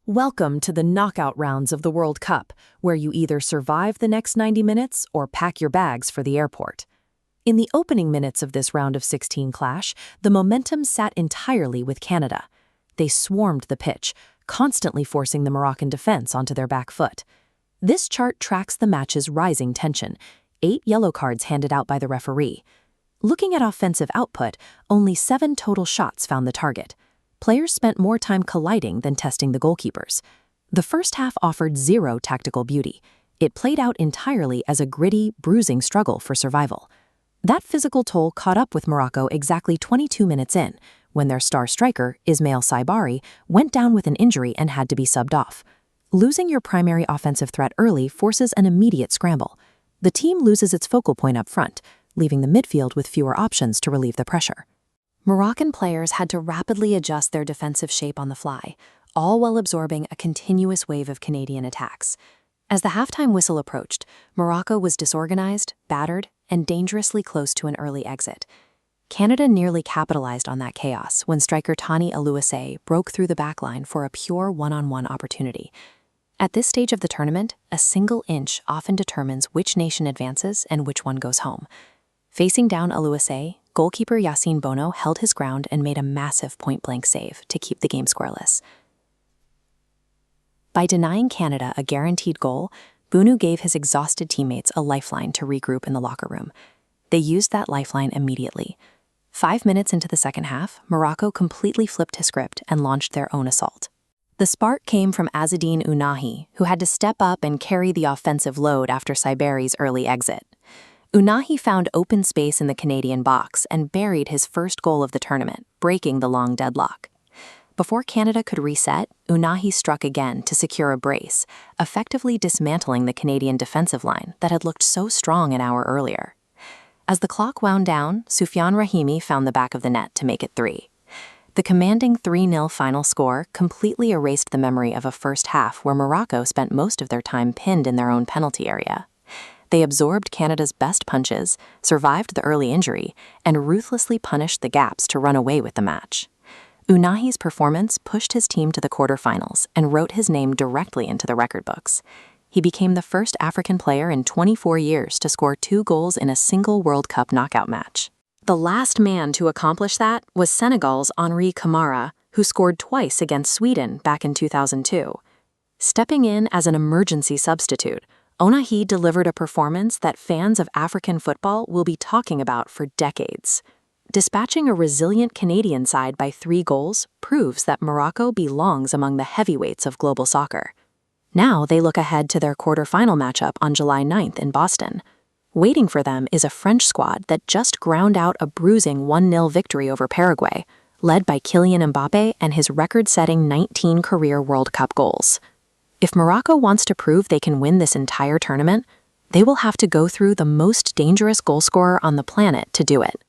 Welcome to the knockout rounds of the World Cup, where you either survive the next 90 minutes or pack your bags for the airport. In the opening minutes of this round of 16 clash, the momentum sat entirely with Canada. They swarmed the pitch, constantly forcing the Moroccan defense onto their back foot. This chart tracks the match's rising tension, 8 yellow cards handed out by the referee. Looking at offensive output, only 7 total shots found the target. Players spent more time colliding than testing the goalkeepers. The first half offered zero tactical beauty. It played out entirely as a gritty, bruising struggle for survival. That physical toll caught up with Morocco exactly 22 minutes in, when their star striker, Ismail Saibari, went down with an injury and had to be subbed off. Losing your primary offensive threat early forces an immediate scramble. The team loses its focal point up front, leaving the midfield with fewer options to relieve the pressure. Moroccan players had to rapidly adjust their defensive shape on the fly, all while absorbing a continuous wave of Canadian attacks. As the halftime whistle approached, Morocco was disorganized, battered, and dangerously close to an early exit. Canada nearly capitalized on that chaos when striker Oluwaseyi broke through the backline for a pure one-on-one opportunity. At this stage of the tournament, a single inch often determines which nation advances and which one goes home. Facing down Oluwaseyi, goalkeeper Bono held his ground and made a massive point-blank save to keep the game scoreless. By denying Canada a guaranteed goal, Bono gave his exhausted teammates a lifeline to regroup in the locker room. They used that lifeline immediately. 5 minutes into the second half, Morocco completely flipped his script and launched their own assault. The spark came from Ounahi, who had to step up and carry the offensive load after Saibari's early exit. Ounahi found open space in the Canadian box and buried his first goal of the tournament, breaking the long deadlock. Before Canada could reset, Ounahi struck again to secure a brace, effectively dismantling the Canadian defensive line that had looked so strong an hour earlier. As the clock wound down, Soufiane Rahimi found the back of the net to make it 3. The commanding 3-0 final score completely erased the memory of a first half where Morocco spent most of their time pinned in their own penalty area. They absorbed Canada's best punches, survived the early injury, and ruthlessly punished the gaps to run away with the match. Ounahi's performance pushed his team to the quarterfinals and wrote his name directly into the record books. He became the first African player in 24 years to score 2 goals in a single World Cup knockout match. The last man to accomplish that was Senegal's Henri Camara, who scored twice against Sweden back in 2002. Stepping in as an emergency substitute, Ounahi delivered a performance that fans of African football will be talking about for decades. Dispatching a resilient Canadian side by 3 goals proves that Morocco belongs among the heavyweights of global soccer. Now they look ahead to their quarterfinal matchup on July 9th in Boston. Waiting for them is a French squad that just ground out a bruising 1-0 victory over Paraguay, led by Kylian Mbappé and his record-setting 19 career World Cup goals. If Morocco wants to prove they can win this entire tournament, they will have to go through the most dangerous goalscorer on the planet to do it.